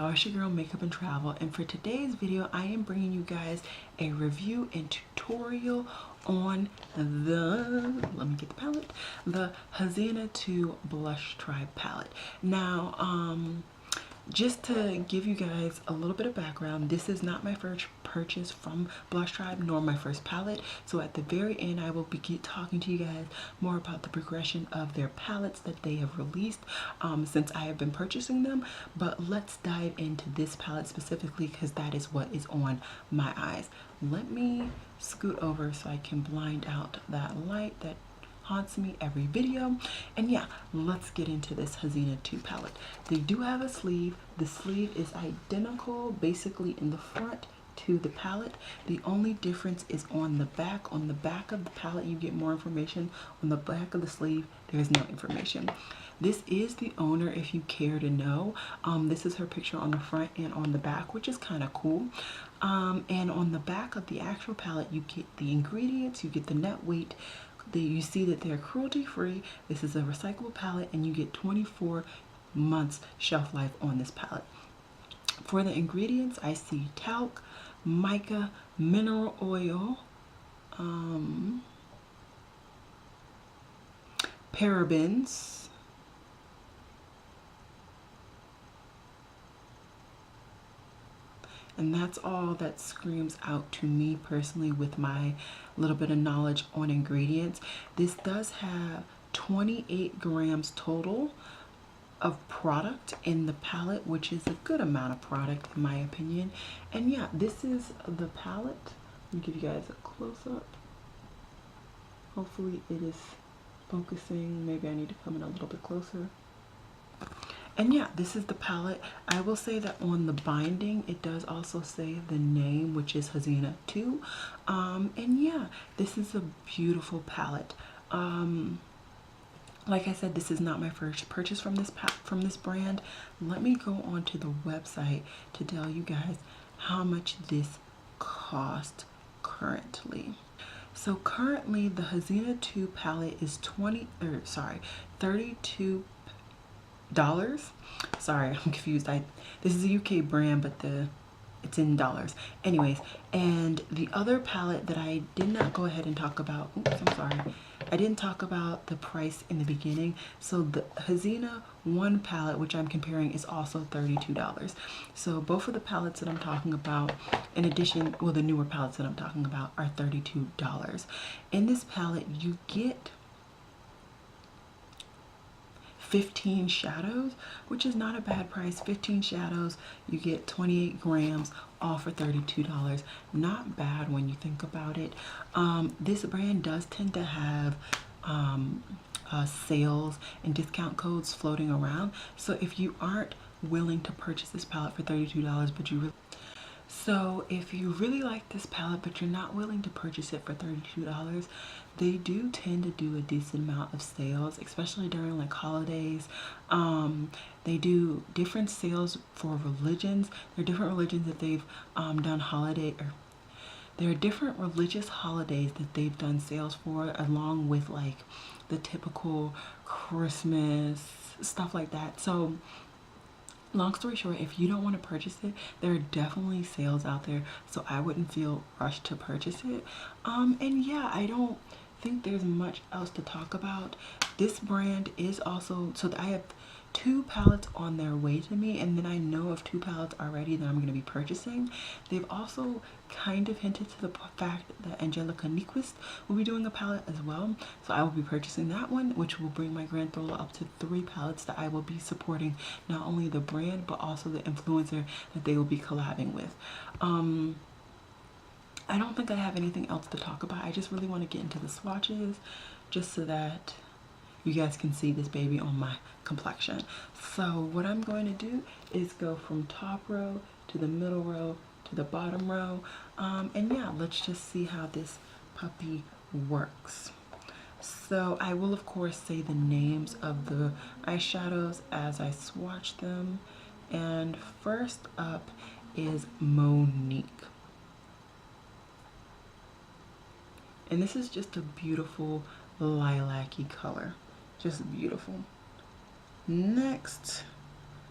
y'all, it's your girl Makeup and Travel, and for today's video I am bringing you guys a review and tutorial on let me get the palette, the Aina 2 Blush Tribe palette. Now just to give you guys a little bit of background, this is not my first purchase from Blush Tribe, nor my first palette. So at the very end, I will be talking to you guys more about the progression of their palettes that they have released since I have been purchasing them. But let's dive into this palette specifically because that is what is on my eyes. Let me scoot over so I can blind out that light that haunts me every video. And yeah, let's get into this Aina 2 palette. They do have a sleeve. The sleeve is identical basically in the front to the palette. The only difference is on the back. On the back of the palette you get more information. On the back of the sleeve there is no information. This is the owner if you care to know. This is her picture on the front and on the back, which is kind of cool. And on the back of the actual palette you get the ingredients, you get the net weight. You see that they're cruelty free. This is a recyclable palette and you get 24 months shelf life on this palette. For the ingredients, I see talc, mica, mineral oil, parabens, and that's all that screams out to me personally with my little bit of knowledge on ingredients. This does have 28 grams total of product in the palette, which is a good amount of product in my opinion. And yeah, this is the palette. Let me give you guys a close-up. Hopefully it is focusing. Maybe I need to come in a little bit closer. And yeah, this is the palette. I will say that on the binding, it does also say the name, which is Aina 2. And yeah, this is a beautiful palette. Like I said, this is not my first purchase from this brand. Let me go onto the website to tell you guys how much this cost currently. So currently, the Aina 2 palette is $32. Sorry, I'm confused. This is a UK brand, but it's in dollars. Anyways, and the other palette that I did not go ahead and talk about, oops, I'm sorry. I didn't talk about the price in the beginning. So the Aina 1 palette, which I'm comparing, is also $32. So both of the palettes that I'm talking about, in addition, well, the newer palettes that I'm talking about are $32. In this palette, you get 15 shadows, which is not a bad price. 15 shadows, you get 28 grams, all for $32. Not bad when you think about it. This brand does tend to have sales and discount codes floating around. So if you aren't willing to purchase this palette for $32, but if you really like this palette but you're not willing to purchase it for $32, they do tend to do a decent amount of sales, especially during like holidays. They do different sales for religions. There are different religions that they've done there are different religious holidays that they've done sales for, along with like the typical Christmas stuff like that. So long story short, if you don't want to purchase it, there are definitely sales out there, so I wouldn't feel rushed to purchase it. And yeah, I don't think there's much else to talk about. This brand is also, so I have 2 palettes on their way to me, and then I know of 2 palettes already that I'm going to be purchasing. They've also kind of hinted to the fact that Angelica Nyquist will be doing a palette as well, so I will be purchasing that one, which will bring my grand total up to 3 palettes that I will be supporting, not only the brand but also the influencer that they will be collabing with. I don't think I have anything else to talk about. I just really want to get into the swatches just so that you guys can see this baby on my complexion. So what I'm going to do is go from top row to the middle row to the bottom row. And yeah, let's just see how this puppy works. So I will of course say the names of the eyeshadows as I swatch them. And first up is Monique. And this is just a beautiful lilac-y color. Just beautiful. Next,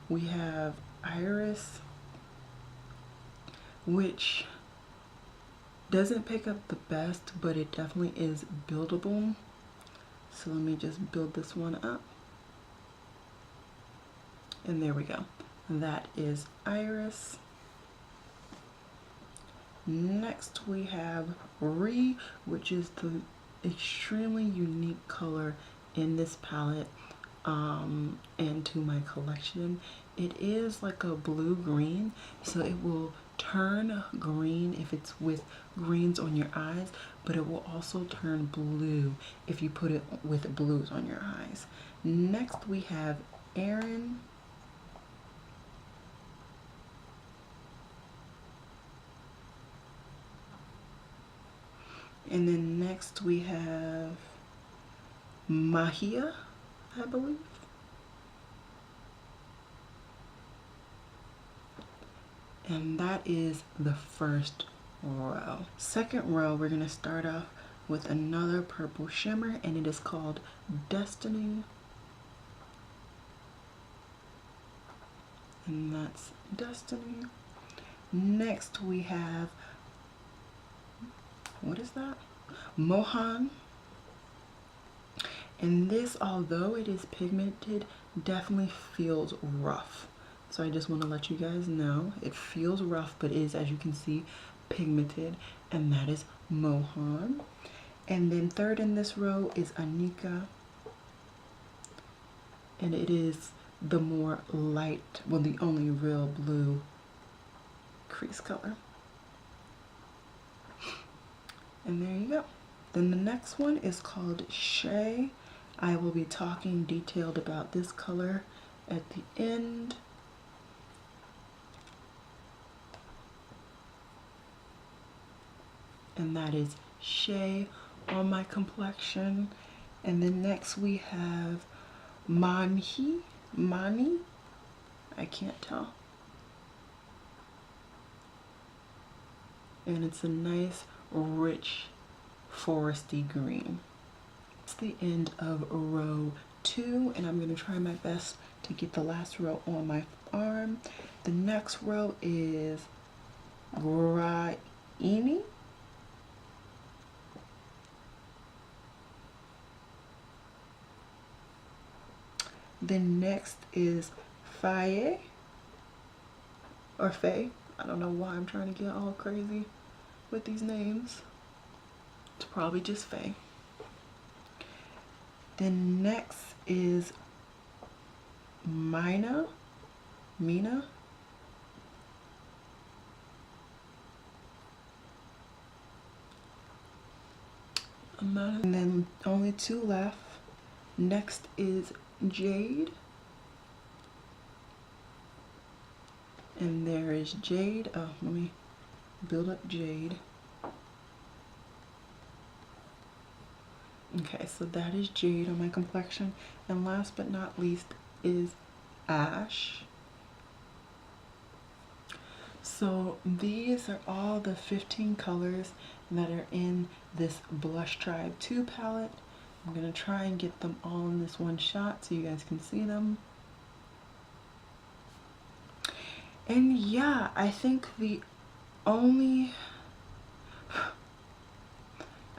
we have Iris which doesn't pick up the best, but it definitely is buildable. So let me just build this one up. And there we go. That is Iris. Next we have which is the extremely unique color in this palette and to my collection. It is like a blue green, so it will turn green if it's with greens on your eyes, but it will also turn blue if you put it with blues on your eyes. Next we have Erin. And then next we have Mahia, I believe. And that is the first row. Second row, we're gonna start off with another purple shimmer, and it is called Destiny. And that's Destiny. Next we have, what is that? Mohan. And this, although it is pigmented, definitely feels rough. So I just want to let you guys know it feels rough, but is, as you can see, pigmented, and that is Mohan. And then third in this row is Anika, and it is the more light, well, the only real blue crease color. And there you go. Then the next one is called Shay. I will be talking detailed about this color at the end. And that is Shay on my complexion. And then next we have Mani, I can't tell. And it's a nice, rich, foresty green. It's the end of row 2, and I'm going to try my best to get the last row on my arm. The next row is Graini. Then next is Faye, or Faye. I don't know why I'm trying to get all crazy with these names. It's probably just Faye. Then next is Mina. And then only 2 left. Next is Jade. And there is Jade. Oh, let me build up Jade. Okay, so that is Jade on my complexion. And last but not least is Ash. So these are all the 15 colors that are in this Blush Tribe 2 palette. I'm going to try and get them all in this one shot so you guys can see them. And yeah, I think I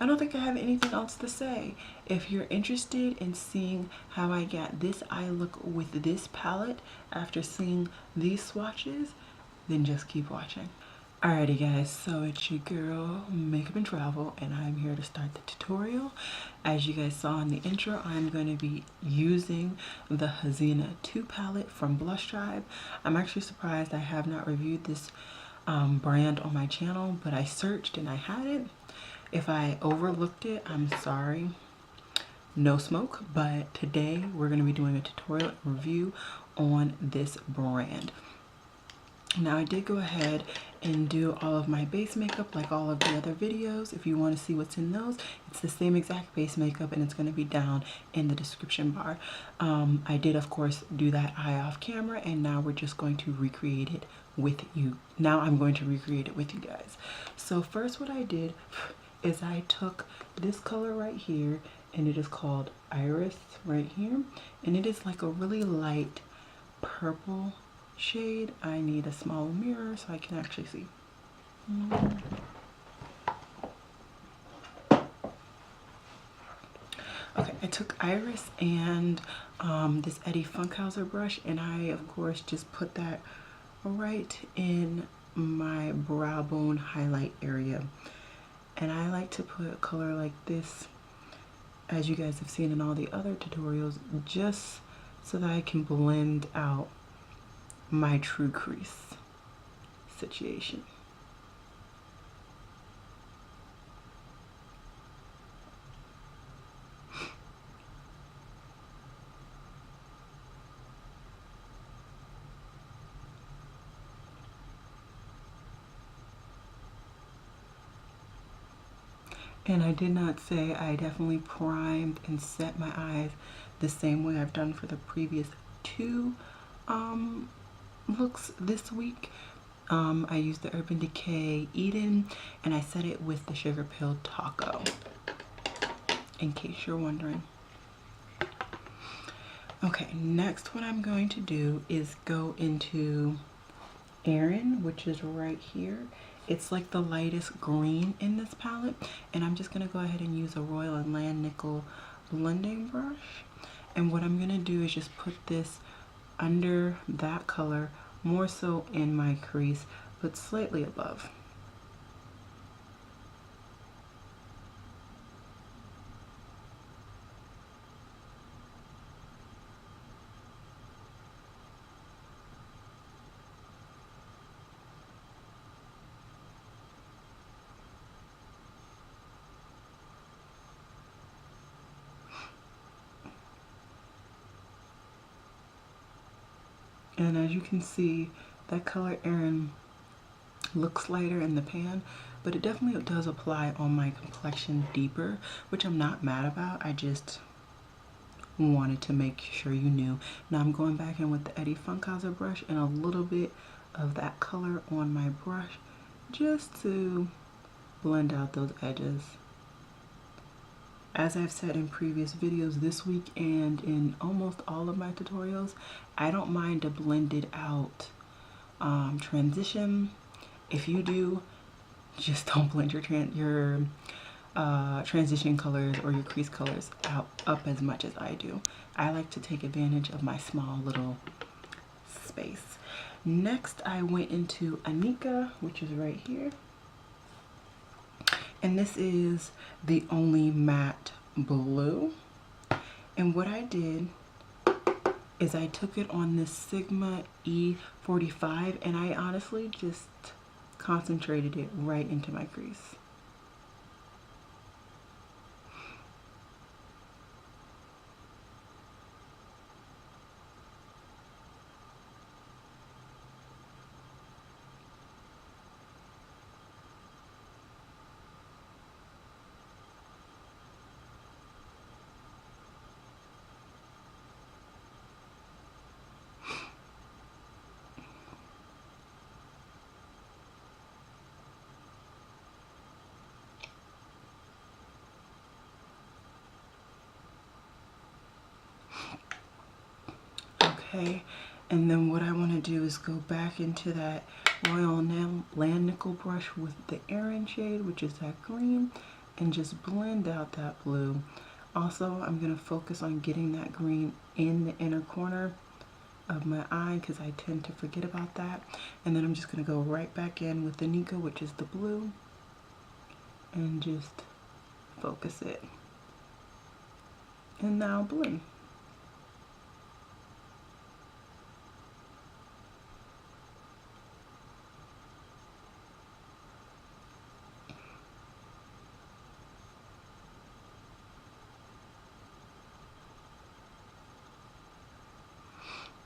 don't think I have anything else to say. If you're interested in seeing how I got this eye look with this palette after seeing these swatches, then just keep watching. Alrighty guys, so it's your girl Makeup and Travel, and I'm here to start the tutorial. As you guys saw in the intro, I'm going to be using the Hazina 2 palette from Blush Tribe. I'm actually surprised I have not reviewed this brand on my channel, but I searched and I had it. If I overlooked it, I'm sorry. No smoke, but today we're going to be doing a tutorial review on this brand. Now I did go ahead and do all of my base makeup like all of the other videos. If you want to see what's in those, it's the same exact base makeup and it's going to be down in the description bar. I did of course do that eye off camera, and now we're just going to recreate it with you. Now I'm going to recreate it with you guys. So first what I did is I took this color right here, and it is called Iris right here, and it is like a really light purple shade. I need a smaller mirror so I can actually see. Okay, I took Iris and this Eddie Funkhauser brush, and I of course just put that right in my brow bone highlight area. And I like to put a color like this, as you guys have seen in all the other tutorials, just so that I can blend out my true crease situation. And I did not say I definitely primed and set my eyes the same way I've done for the previous two looks this week. I used the Urban Decay Eden, and I set it with the Sugar Pill Taco, in case you're wondering. Okay, next what I'm going to do is go into Erin, which is right here. It's like the lightest green in this palette, and I'm just going to go ahead and use a Royal and Land Nickel blending brush. And what I'm going to do is just put this under that color, more so in my crease, but slightly above. And as you can see, that color Erin looks lighter in the pan, but it definitely does apply on my complexion deeper, which I'm not mad about. I just wanted to make sure you knew. Now I'm going back in with the Eddie Funkhauser brush and a little bit of that color on my brush just to blend out those edges. As I've said in previous videos this week and in almost all of my tutorials, I don't mind a blended out transition. If you do, just don't blend your transition colors or your crease colors up as much as I do. I like to take advantage of my small little space. Next, I went into Anika, which is right here. And this is the Only Matte Blue. And what I did is I took it on this Sigma E45, and I honestly just concentrated it right into my crease. Okay, and then what I want to do is go back into that Royal Land Nickel brush with the Erin shade, which is that green, and just blend out that blue. Also, I'm going to focus on getting that green in the inner corner of my eye because I tend to forget about that. And then I'm just going to go right back in with the Nika, which is the blue, and just focus it. And now blend.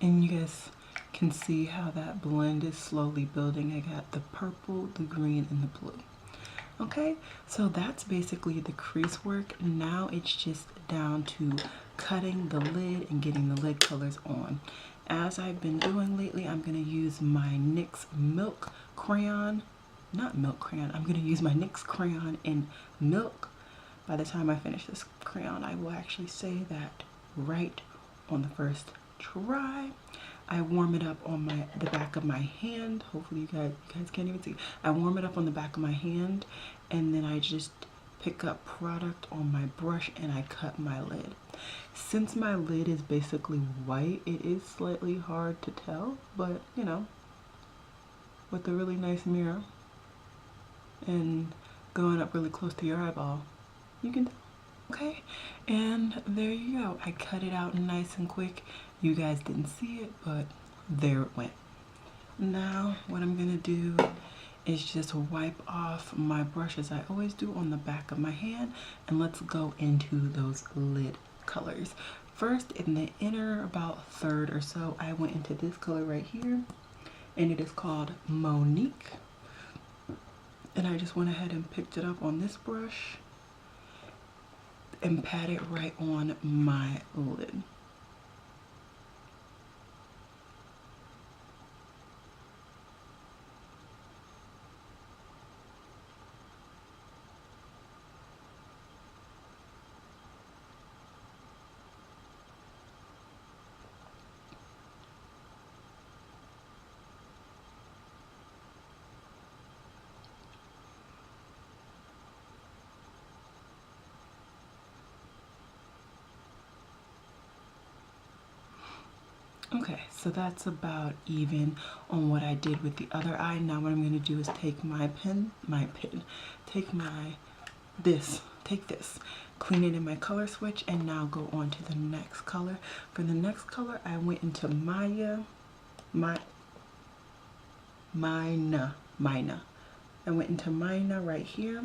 And you guys can see how that blend is slowly building. I got the purple, the green, and the blue. Okay, so that's basically the crease work. Now it's just down to cutting the lid and getting the lid colors on. As I've been doing lately, I'm going to use my NYX Milk Crayon. Not Milk Crayon. I'm going to use my NYX Crayon in Milk. By the time I finish this crayon, I will actually say that right on the first try. I warm it up on the back of my hand. Hopefully you guys can't even see. I warm it up on the back of my hand, and then I just pick up product on my brush and I cut my lid. Since my lid is basically white, it is slightly hard to tell, but you know, with a really nice mirror and going up really close to your eyeball, you can tell. Okay, and there you go. I cut it out nice and quick. You guys didn't see it, but there it went. Now what I'm gonna do is just wipe off my brush as I always do on the back of my hand, and let's go into those lid colors. First, in the inner about third or so, I went into this color right here, and it is called Monique. And I just went ahead and picked it up on this brush and pat it right on my lid. Okay, so that's about even on what I did with the other eye. Now what I'm going to do is take take this, clean it in my color switch, and now go on to the next color. For the next color, I went into Mina. I went into Mina right here,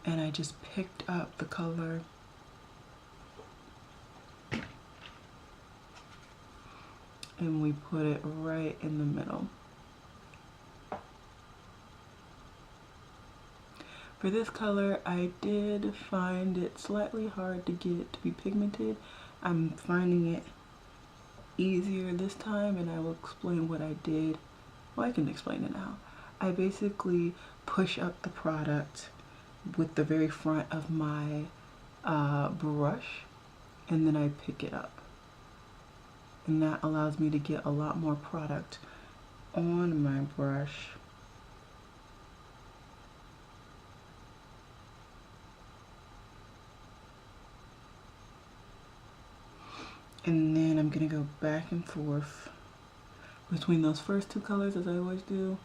and I just picked up the color and we put it right in the middle. For this color, I did find it slightly hard to get it to be pigmented. I'm finding it easier this time, and I will explain what I did. Well, I can explain it now. I basically push up the product with the very front of my brush, and then I pick it up. And that allows me to get a lot more product on my brush. And then I'm gonna go back and forth between those first two colors, as I always do,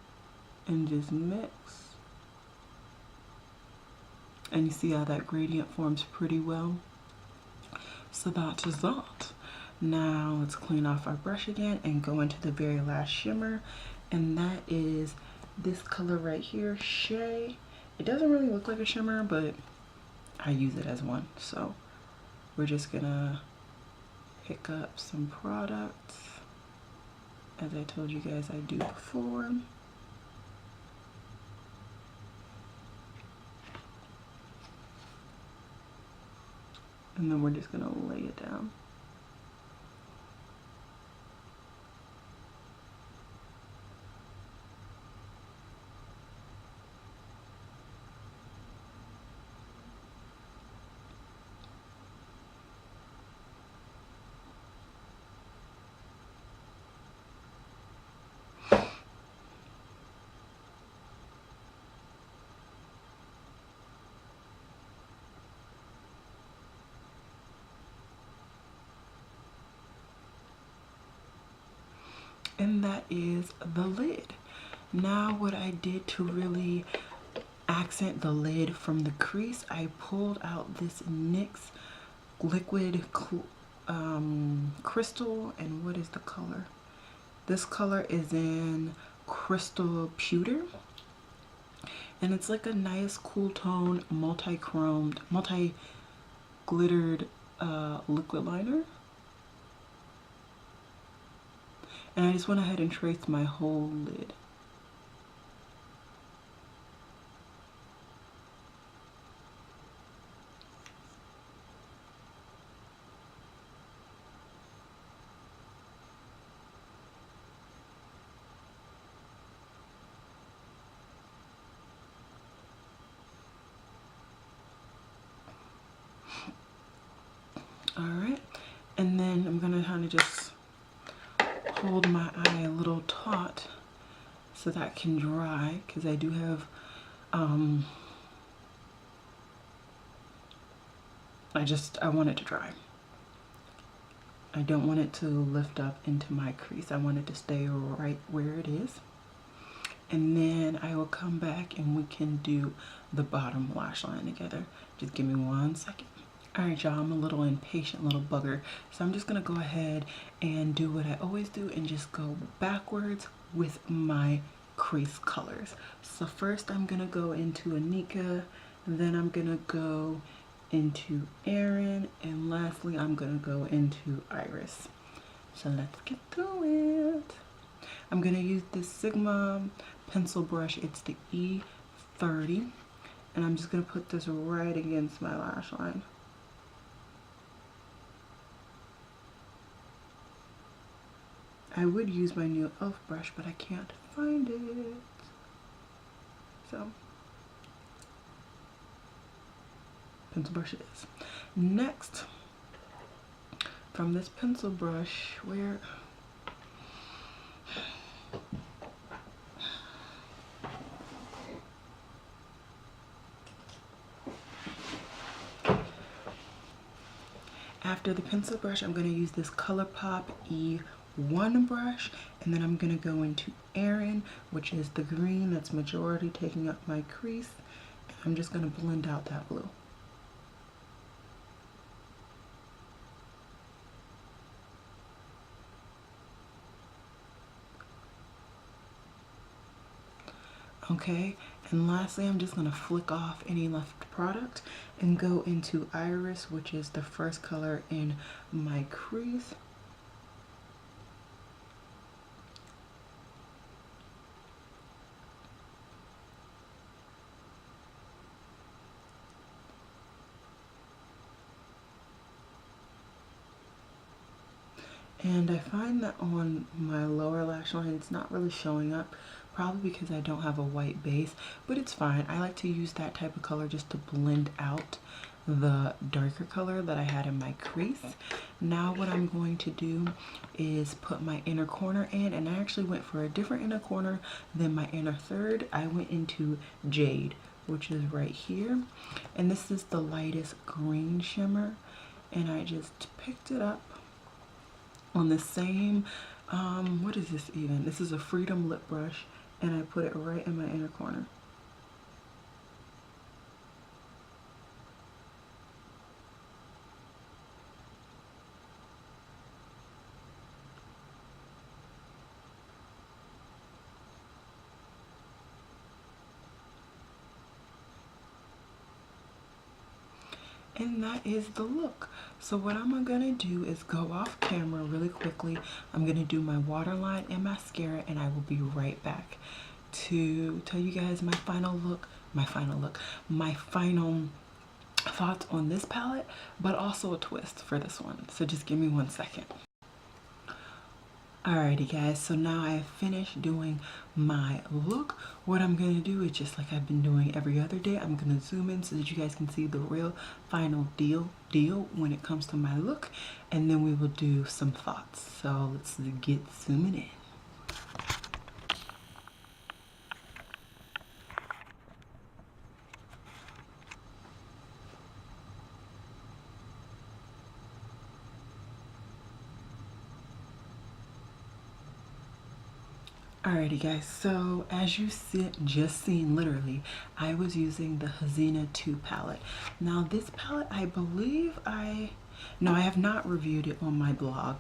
and just mix. And you see how that gradient forms pretty well. So that is that. Now let's clean off our brush again and go into the very last shimmer, and that is this color right here, Shea. It doesn't really look like a shimmer, but I use it as one. So we're just gonna pick up some products, as I told you guys I do before. And then we're just gonna lay it down. And that is the lid. Now what I did to really accent the lid from the crease, I pulled out this NYX liquid crystal, and what is the color? This color is in Crystal Pewter, and it's like a nice cool tone, multi-chromed, multi-glittered liquid liner. And I just went ahead and traced my whole lid. All right, and then I'm gonna kind of just hold my eye a little taut so that can dry, because I do have I want it to dry. I don't want it to lift up into my crease. I want it to stay right where it is. And then I will come back and we can do the bottom lash line together. Just give me 1 second. All right, y'all, I'm a little impatient little bugger. So I'm just gonna go ahead and do what I always do and just go backwards with my crease colors. So first I'm gonna go into Anika, then I'm gonna go into Erin, and lastly I'm gonna go into Iris. So let's get to it. I'm gonna use this Sigma pencil brush. It's the E30, and I'm just gonna put this right against my lash line. I would use my new e.l.f. brush, but I can't find it. So pencil brush it is. Next, from this pencil brush, where after the pencil brush, I'm going to use this ColourPop E1 brush, and then I'm going to go into Erin, which is the green that's majority taking up my crease. And I'm just going to blend out that blue. Okay, and lastly, I'm just going to flick off any left product and go into Iris, which is the first color in my crease. And I find that on my lower lash line, it's not really showing up, probably because I don't have a white base, but it's fine. I like to use that type of color just to blend out the darker color that I had in my crease. Now what I'm going to do is put my inner corner in, and I actually went for a different inner corner than my inner third. I went into Jade, which is right here, and this is the lightest green shimmer, and I just picked it up on the same, what is this even? This is a Freedom lip brush, and I put it right in my inner corner. And that is the look. So what I'm gonna do is go off camera really quickly. I'm gonna do my waterline and mascara, and I will be right back to tell you guys my final thoughts on this palette, but also a twist for this one. So just give me 1 second. Alrighty guys, so now I have finished doing my look. What I'm going to do is, just like I've been doing every other day, I'm going to zoom in so that you guys can see the real final deal when it comes to my look, and then we will do some thoughts. So let's get zooming in. Alrighty guys, so as you just seen, literally, I was using the Hazina 2 palette. Now this palette, I believe I have not reviewed it on my blog.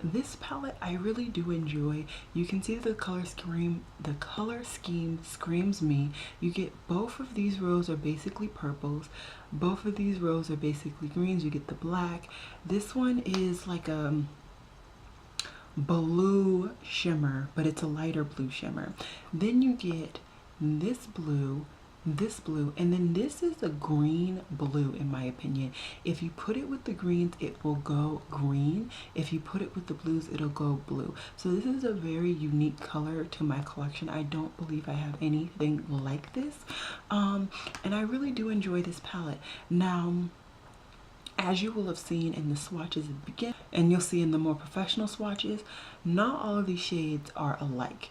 This palette I really do enjoy. You can see the color scheme screams me. You get both of these rows are basically purples. Both of these rows are basically greens. You get the black. This one is like a blue shimmer, but it's a lighter blue shimmer. Then you get this blue, and then this is a green blue, in my opinion. If you put it with the greens, it will go green. If you put it with the blues, it'll go blue. So this is a very unique color to my collection. I don't believe I have anything like this, and I really do enjoy this palette. Now As you will have seen in the swatches at the beginning, and you'll see in the more professional swatches, not all of these shades are alike.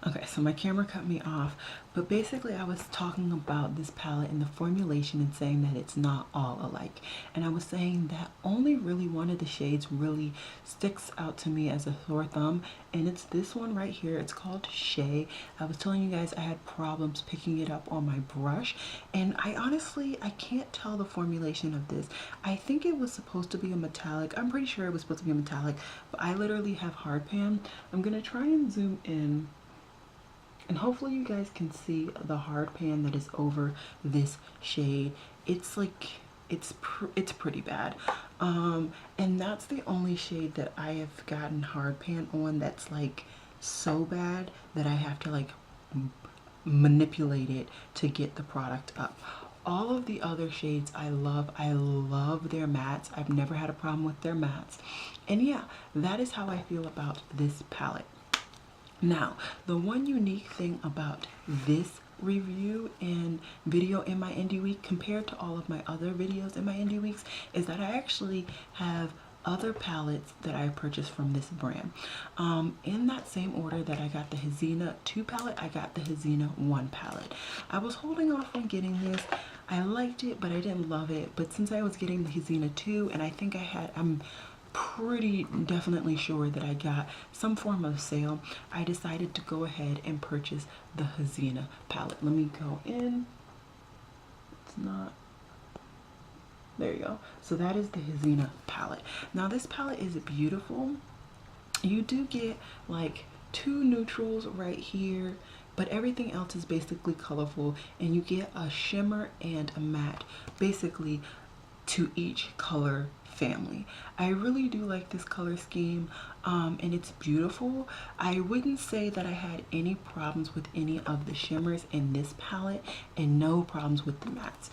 Okay, so my camera cut me off, but basically I was talking about this palette and the formulation and saying that it's not all alike. And I was saying that only really one of the shades really sticks out to me as a sore thumb, and it's this one right here. It's called Shea. I was telling you guys I had problems picking it up on my brush, and I can't tell the formulation of this. I think it was supposed to be a metallic. I'm pretty sure it was supposed to be a metallic, but I literally have hard pan. I'm gonna try and zoom in, and hopefully you guys can see the hard pan that is over this shade. It's like, it's pretty bad. And that's the only shade that I have gotten hard pan on that's like so bad that I have to like manipulate it to get the product up. All of the other shades I love. I love their mattes. I've never had a problem with their mattes. And yeah, that is how I feel about this palette. Now, the one unique thing about this review and video in my indie week compared to all of my other videos in my indie weeks is that I actually have other palettes that I purchased from this brand. In that same order that I got the Hazina 2 palette, I got the Hazina 1 palette. I was holding off on getting this. I liked it, but I didn't love it. But since I was getting the Hazina 2, and I think I'm pretty definitely sure that I got some form of sale, I decided to go ahead and purchase the Hazina palette. Let me go in. It's not. There you go. So that is the Hazina palette. Now this palette is beautiful. You do get like 2 neutrals right here, but everything else is basically colorful, and you get a shimmer and a matte basically to each color family. I really do like this color scheme, and it's beautiful. I wouldn't say that I had any problems with any of the shimmers in this palette, and no problems with the mattes.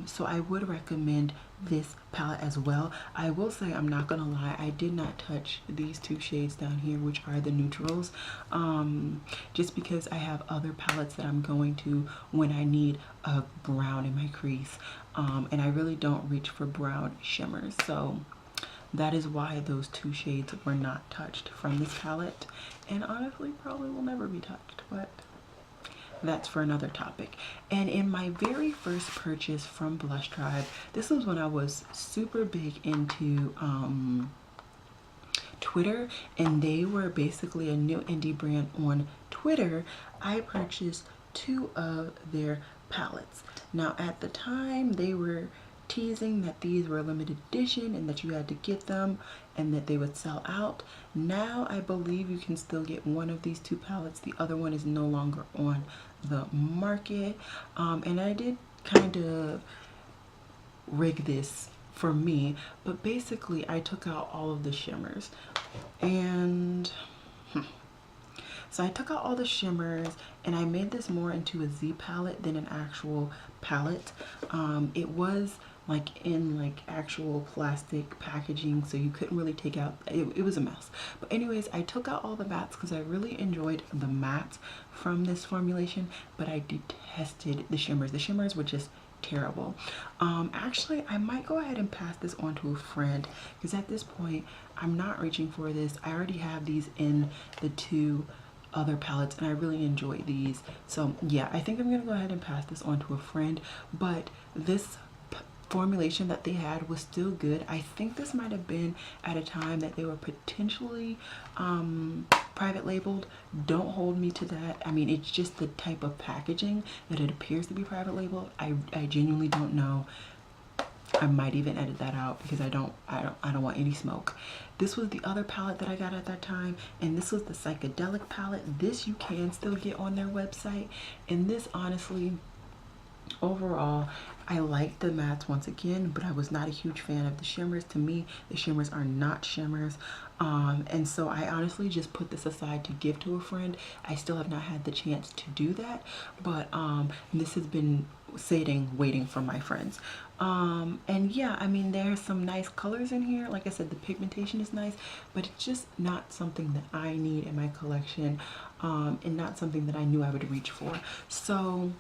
So I would recommend this palette as well. I will say, I'm not gonna lie, I did not touch these 2 shades down here, which are the neutrals, just because I have other palettes that I'm going to when I need a brown in my crease, and I really don't reach for brown shimmers. So that is why those 2 shades were not touched from this palette, and honestly probably will never be touched, but that's for another topic. And in my very first purchase from Blush Tribe, this was when I was super big into Twitter, and they were basically a new indie brand on Twitter. I purchased 2 of their palettes. Now at the time they were teasing that these were a limited edition and that you had to get them and that they would sell out. Now I believe you can still get one of these 2 palettes. The other one is no longer on the market, and I did kind of rig this for me, but basically I took out all of the shimmers, and so I took out all the shimmers and I made this more into a Z palette than an actual palette. It was like in like actual plastic packaging, so you couldn't really take out, it was a mess. But anyways, I took out all the mattes because I really enjoyed the mattes from this formulation, but I detested the shimmers. The shimmers were just terrible. Actually, I might go ahead and pass this on to a friend, because at this point I'm not reaching for this. I already have these in the 2 other palettes and I really enjoy these. So yeah, I think I'm gonna go ahead and pass this on to a friend. But this formulation that they had was still good. I think this might have been at a time that they were potentially private labeled. Don't hold me to that. I mean, it's just the type of packaging that it appears to be private labeled. I genuinely don't know. I might even edit that out because I don't want any smoke. This was the other palette that I got at that time, and this was the psychedelic palette. This you can still get on their website, and this honestly, overall, I like the mattes once again, but I was not a huge fan of the shimmers. To me, the shimmers are not shimmers. And so I honestly just put this aside to give to a friend. I still have not had the chance to do that, but this has been sitting waiting for my friends. And yeah, I mean, there's some nice colors in here. Like I said, the pigmentation is nice, but it's just not something that I need in my collection, and not something that I knew I would reach for. So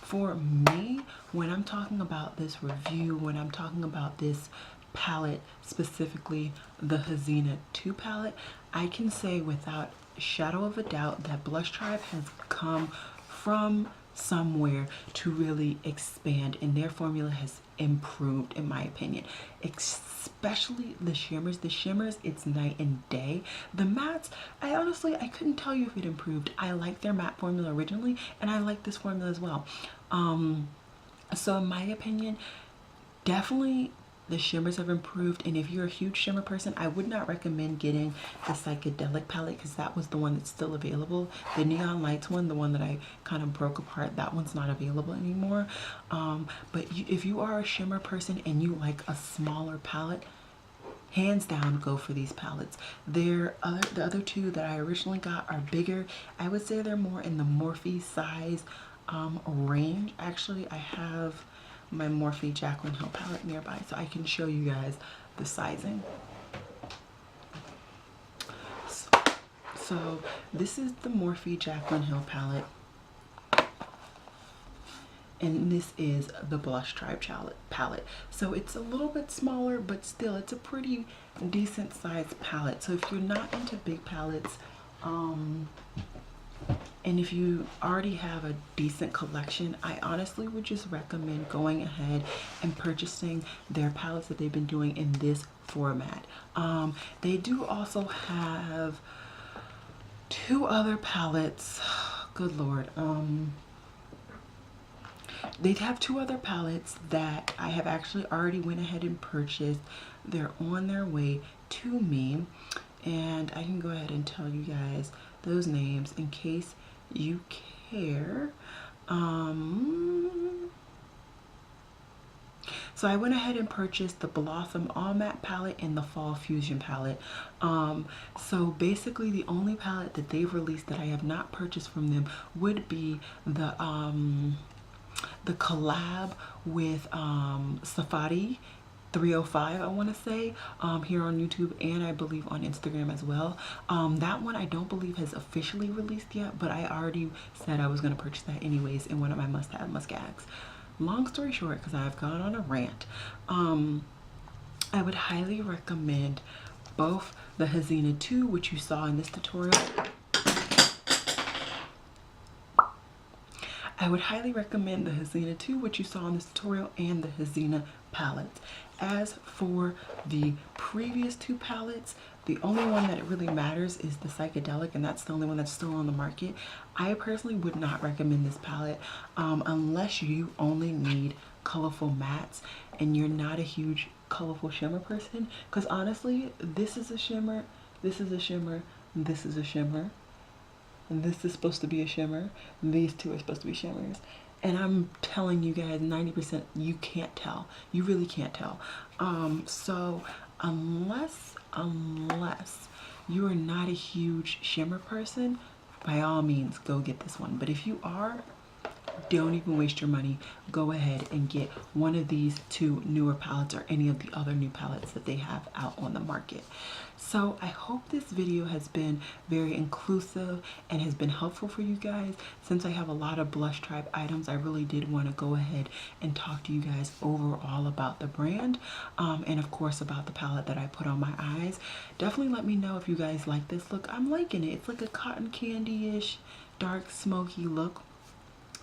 For me, when I'm talking about this review, when I'm talking about this palette, specifically the Hazina 2 palette, I can say without a shadow of a doubt that Blush Tribe has come from somewhere to really expand, and their formula has improved in my opinion, especially the shimmers. The shimmers, it's night and day. The mattes, I couldn't tell you if it improved. I like their matte formula originally, and I like this formula as well. So in my opinion, definitely the shimmers have improved, and if you're a huge shimmer person, I would not recommend getting the psychedelic palette because that was the one that's still available. The Neon Lights one, the one that I kind of broke apart, that one's not available anymore. But if you are a shimmer person and you like a smaller palette, hands down, go for these palettes. The other two that I originally got are bigger. I would say they're more in the Morphe size range. Actually, I have my Morphe Jaclyn Hill palette nearby so I can show you guys the sizing. So this is the Morphe Jaclyn Hill palette, and this is the Blush Tribe palette. So it's a little bit smaller, but still it's a pretty decent sized palette. So if you're not into big palettes, and if you already have a decent collection, I honestly would just recommend going ahead and purchasing their palettes that they've been doing in this format. They do also have two other palettes. Good Lord. They have two other palettes that I have actually already went ahead and purchased. They're on their way to me, and I can go ahead and tell you guys those names in case you care. So I went ahead and purchased the Blossom All Matte palette and the Fall Fusion palette. So basically the only palette that they've released that I have not purchased from them would be the collab with Safari 305, I want to say, here on YouTube, and I believe on Instagram as well. That one I don't believe has officially released yet, but I already said I was going to purchase that anyways in one of my must-gags. Long story short, because I've gone on a rant, I would highly recommend both the Hazina 2, which you saw in this tutorial. I would highly recommend the Hazina 2, which you saw in this tutorial, and the Hazina palette. As for the previous two palettes, the only one that really matters is the psychedelic, and that's the only one that's still on the market. I personally would not recommend this palette unless you only need colorful mattes and you're not a huge colorful shimmer person, because honestly, this is a shimmer, this is a shimmer, this is a shimmer, and this is supposed to be a shimmer, and these two are supposed to be shimmers. And I'm telling you guys, 90% you can't tell. You really can't tell. So unless you are not a huge shimmer person, by all means go get this one. But if you are, don't even waste your money. Go ahead and get one of these two newer palettes or any of the other new palettes that they have out on the market. So I hope this video has been very inclusive and has been helpful for you guys. Since I have a lot of Blush Tribe items, I really did want to go ahead and talk to you guys overall about the brand, and of course about the palette that I put on my eyes. Definitely let me know if you guys like this look. I'm liking it. It's like a cotton candy-ish, dark smoky look.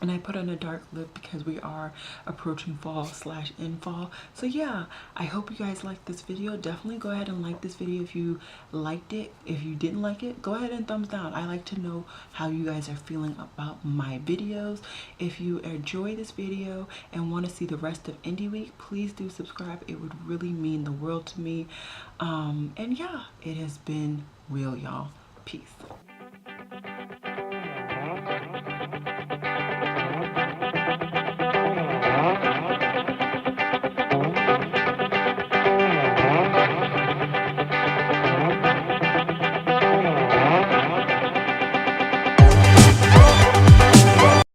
And I put on a dark lip because we are approaching fall / in fall. So yeah, I hope you guys liked this video. Definitely go ahead and like this video if you liked it. If you didn't like it, go ahead and thumbs down. I like to know how you guys are feeling about my videos. If you enjoy this video and want to see the rest of Indie Week, please do subscribe. It would really mean the world to me. And yeah, it has been real, y'all. Peace.